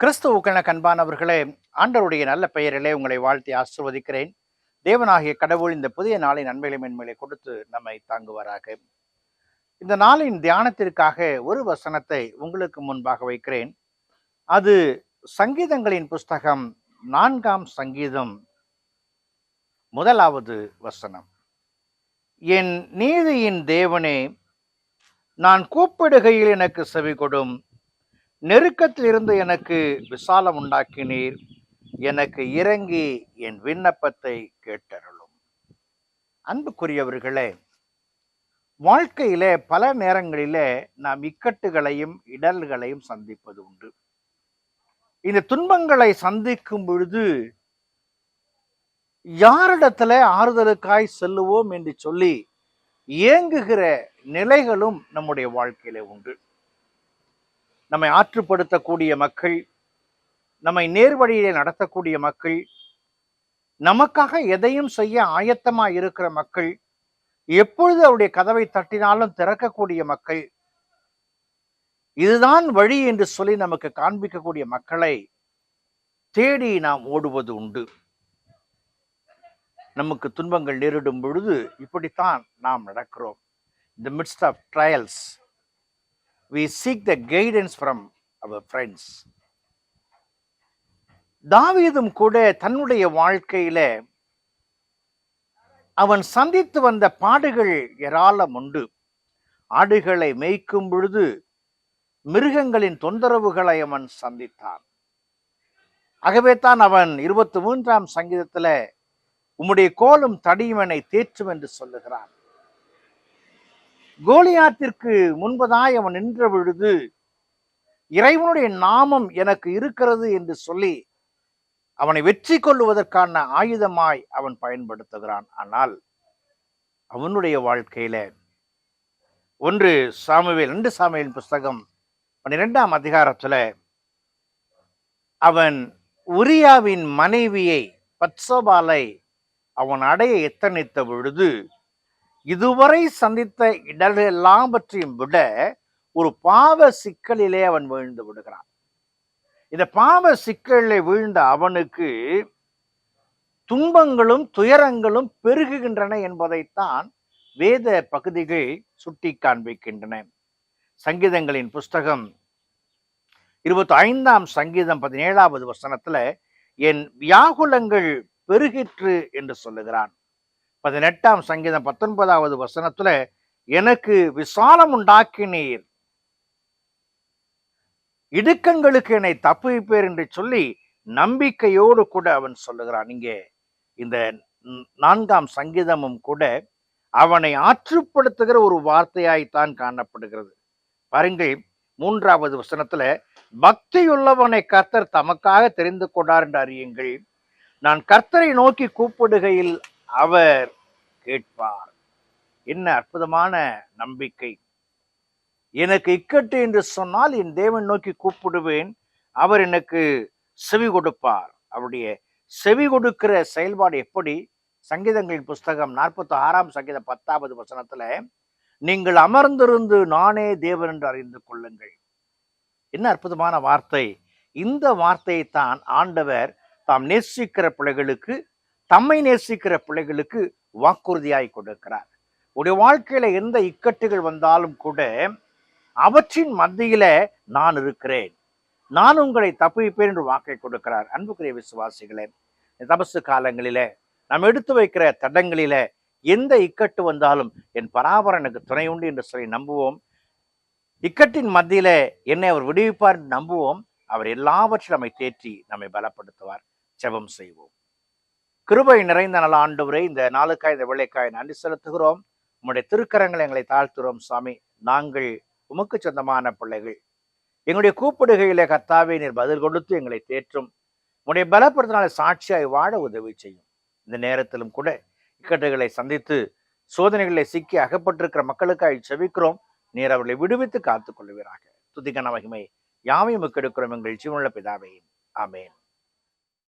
கிறிஸ்துவுக்கென கண்பானவர்களே, ஆண்டவருடைய நல்ல பெயரிலே உங்களை வாழ்த்தி ஆசிர்வதிக்கிறேன். தேவனாகிய கடவுள் இந்த புதிய நாளின் நன்மைகளை மென்மைகளை கொடுத்து நம்மை தாங்குவாராக. இந்த நாளின் தியானத்திற்காக ஒரு வசனத்தை உங்களுக்கு முன்பாக வைக்கிறேன். அது சங்கீதங்களின் புஸ்தகம் 4ஆம் சங்கீதம் 1வது வசனம். என் நீதியின் தேவனே, நான் கூப்பிடுகையில் எனக்கு செவி கொடும். நெருக்கத்திலிருந்து எனக்கு விசாலம் உண்டாக்கினீர். எனக்கு இறங்கி என் விண்ணப்பத்தை கேட்டருளும். அன்புக்குரியவர்களே, வாழ்க்கையிலே பல நேரங்களிலே நாம் இக்கட்டுகளையும் இடர்களையும் சந்திப்பது உண்டு. இந்த துன்பங்களை சந்திக்கும் பொழுது யாரிடத்துல ஆறுதலுக்காய் செல்லுவோம் என்று சொல்லி ஏங்குகிற நிலைகளும் நம்முடைய வாழ்க்கையிலே உண்டு. நம்மை ஆற்றுப்படுத்தக்கூடிய மக்கள், நம்மை நேர்வழியிலே நடத்தக்கூடிய மக்கள், நமக்காக எதையும் செய்ய ஆயத்தமாய் இருக்கிற மக்கள், எப்பொழுது அவருடைய கதவை தட்டினாலும் திறக்கக்கூடிய மக்கள், இதுதான் வழி என்று சொல்லி நமக்கு காண்பிக்கக்கூடிய மக்களை தேடி நாம் ஓடுவது உண்டு. நமக்கு துன்பங்கள் நேரிடும் பொழுது இப்படித்தான் நாம் நடக்கிறோம். In the midst of trials, we seek the guidance from our friends. தாவீதும் கூட தன்னுடைய வாழ்க்கையில அவன் சந்தித்து வந்த பாடுகள் ஏராளம் உண்டு. ஆடுகளை மேய்க்கும் பொழுது மிருகங்களின் தொந்தரவுகளை அவன் சந்தித்தான். ஆகவே தான் அவன் 23ஆம் சங்கீதத்துல உம்முடைய கோலும் தடியுமனை தேற்றும் என்று சொல்லுகிறான். கோலியாத்திற்கு முன்பதாய் அவன் நின்ற பொழுது இறைவனுடைய நாமம் எனக்கு இருக்கிறது என்று சொல்லி அவனை வெற்றி கொள்ளுவதற்கான ஆயுதமாய் அவன் பயன்படுத்துகிறான். ஆனால் அவனுடைய வாழ்க்கையில 2 சாமுவேல் புஸ்தகம் 12ஆம் அதிகாரத்துல அவன் உரியாவின் மனைவியை பத்சோபாலை அவன் அடைய எத்தனித்த பொழுது இதுவரை சந்தித்த இடர்கள் எல்லாவற்றையும் விட ஒரு பாவ சிக்கலிலே அவன் வீழ்ந்து விடுகிறான். இந்த பாவ சிக்கலிலே வீழ்ந்த அவனுக்கு துன்பங்களும் துயரங்களும் பெருகுகின்றன என்பதைத்தான் வேத பகுதிகள் சுட்டி காண்பிக்கின்றன. சங்கீதங்களின் புஸ்தகம் 25ஆம் சங்கீதம் 17வது வசனத்துல என் வியாகுலங்கள் பெருகிற்று என்று சொல்லுகிறான். 18ஆம் சங்கீதம் 19வது வசனத்துல எனக்கு விசாலம் உண்டாக்கினீர், இடுக்கங்களுக்கு என்னை தப்புவிப்பேர் என்று சொல்லி நம்பிக்கையோடு கூட அவன் சொல்லுகிறான். இங்கே இந்த 4ஆம் சங்கீதமும் கூட அவனை ஆற்றுப்படுத்துகிற ஒரு வார்த்தையாய்த்தான் காணப்படுகிறது. பாருங்கள், 3வது வசனத்துல பக்தியுள்ளவனை கர்த்தர் தமக்காக தெரிந்து கொண்டார் என்று அறியுங்கள். நான் கர்த்தரை நோக்கி கூப்பிடுகையில் அவர் கேட்பார். என்ன அற்புதமான நம்பிக்கை! எனக்கு இக்கட்டு என்று சொன்னால் என் தேவன் நோக்கி கூப்பிடுவேன், அவர் எனக்கு செவி கொடுப்பார். அவருடைய செவி கொடுக்கிற செயல்பாடு எப்படி? சங்கீதங்களின் புஸ்தகம் 46ஆம் சங்கீதம் 10வது வசனத்துல நீங்கள் அமர்ந்திருந்து நானே தேவன் என்று அறிந்து கொள்ளுங்கள். என்ன அற்புதமான வார்த்தை! இந்த வார்த்தையை தான் ஆண்டவர் தாம் நேசிக்கிற பிள்ளைகளுக்கு, தம்மை நேசிக்கிற பிள்ளைகளுக்கு வாக்குறுதியாய் கொடுக்கிறார். உடைய வாழ்க்கையில எந்த இக்கட்டுகள் வந்தாலும் கூட அவற்றின் மத்தியில நான் இருக்கிறேன், நான் உங்களை தப்புவிப்பேன் என்று வாக்கை கொடுக்கிறார். அன்புக்குரிய விசுவாசிகளே, தபசு காலங்களில நாம் எடுத்து வைக்கிற தடங்களில எந்த இக்கட்டு வந்தாலும் என் பராபரம் எனக்கு துணை உண்டு என்று சொல்லி நம்புவோம். இக்கட்டின் மத்தியில என்னை அவர் விடுவிப்பார் என்று நம்புவோம். அவர் எல்லாவற்றிலும் நம்மை தேற்றி நம்மை பலப்படுத்துவார். ஜெபம் செய்வோம். கிருபை நிறைந்த நல்ல ஆண்டவரே, இந்த நாளுக்காய் இந்த வேளைக்காய் நன்றி செலுத்துகிறோம். உம்முடைய திருக்கரங்களை எங்களை தாழ்த்துகிறோம் சாமி. நாங்கள் உமக்கு சொந்தமான பிள்ளைகள். எங்களுடைய கூப்பிடுகையிலே கர்த்தாவே நீர் பதில் கொடுத்து எங்களை தேற்றும். உன்னுடைய பலப்படுத்தினால சாட்சியாய் வாழ உதவி செய்யும். இந்த நேரத்திலும் கூட இக்கட்டுகளை சந்தித்து சோதனைகளை சிக்கி அகப்பட்டிருக்கிற மக்களுக்காக செபிக்கிறோம். நீர் அவர்களை விடுவித்து காத்துக் கொள்வீராக. துதிக்கான மகிமை யாவையும் எடுக்கிறோம் எங்கள் ஜீவனுள்ள பிதாவே. ஆமேன்.